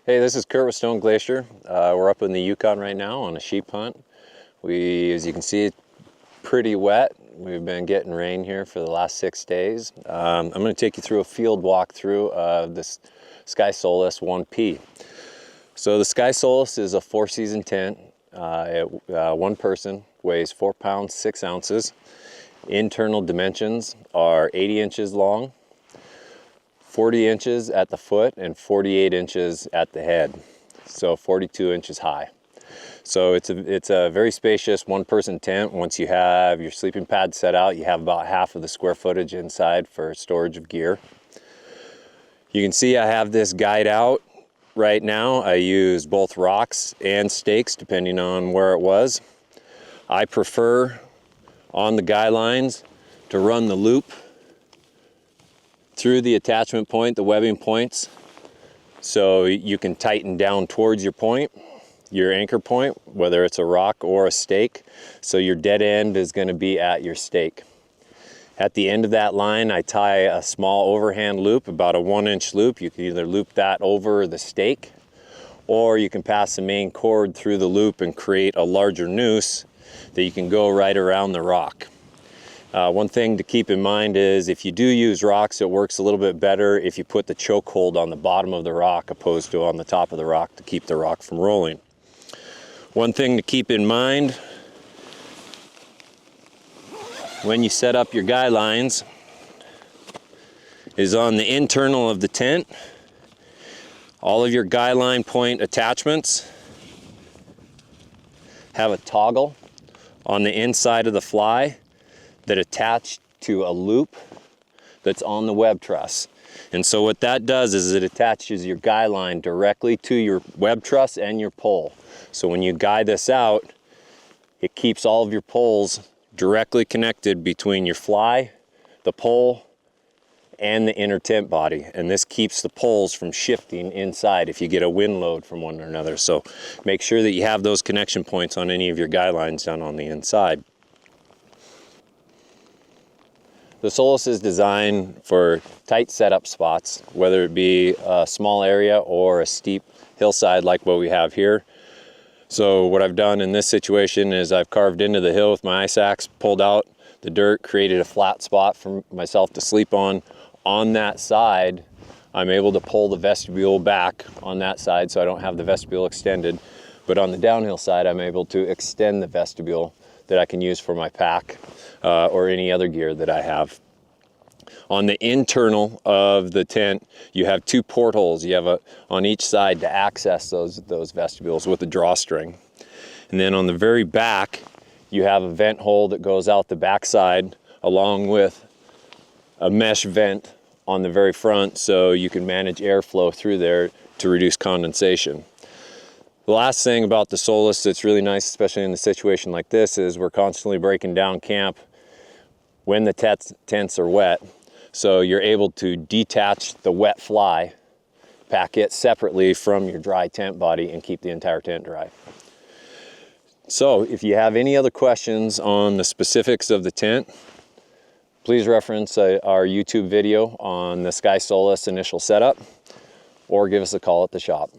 Hey, this is Kurt with Stone Glacier. We're up in the Yukon right now on a sheep hunt. As you can see, it's pretty wet. We've been getting rain here for the last 6 days. I'm going to take you through a field walkthrough of this Sky Solus 1P. So the Sky Solus is a 4-season tent. One person, weighs 4 pounds, 6 ounces. Internal dimensions are 80 inches long, 40 inches at the foot, and 48 inches at the head, so 42 inches high. So it's a very spacious one-person tent. Once you have your sleeping pad set out, you have about half of the square footage inside for storage of gear. You can see I have this guide out right now. I use both rocks and stakes depending on where it was. I prefer on the guy lines to run the loop through the attachment point, the webbing points, so you can tighten down towards your point, your anchor point, whether it's a rock or a stake. So your dead end is going to be at your stake. At the end of that line, I tie a small overhand loop, about a 1-inch loop. You can either loop that over the stake, or you can pass the main cord through the loop and create a larger noose that you can go right around the rock. One thing to keep in mind is if you do use rocks, it works a little bit better if you put the choke hold on the bottom of the rock opposed to on the top of the rock to keep the rock from rolling. One thing to keep in mind when you set up your guy lines is on the internal of the tent, all of your guy line point attachments have a toggle on the inside of the fly that attach to a loop that's on the web truss. And so what that does is it attaches your guy line directly to your web truss and your pole. So when you guy this out, it keeps all of your poles directly connected between your fly, the pole, and the inner tent body. And this keeps the poles from shifting inside if you get a wind load from one another. So make sure that you have those connection points on any of your guy lines down on the inside. The Solus is designed for tight setup spots, whether it be a small area or a steep hillside like what we have here. So what I've done in this situation is I've carved into the hill with my ice axe, pulled out the dirt, created a flat spot for myself to sleep on. On that side, I'm able to pull the vestibule back on that side so I don't have the vestibule extended. But on the downhill side, I'm able to extend the vestibule that I can use for my pack or any other gear that I have. On the internal of the tent, you have 2 portholes. You have on each side to access those vestibules with a drawstring. And then on the very back, you have a vent hole that goes out the back side along with a mesh vent on the very front so you can manage airflow through there to reduce condensation. The last thing about the Solus that's really nice, especially in a situation like this, is we're constantly breaking down camp when the tents are wet. So you're able to detach the wet fly, pack it separately from your dry tent body, and keep the entire tent dry. So if you have any other questions on the specifics of the tent, please reference our YouTube video on the Sky Solus initial setup, or give us a call at the shop.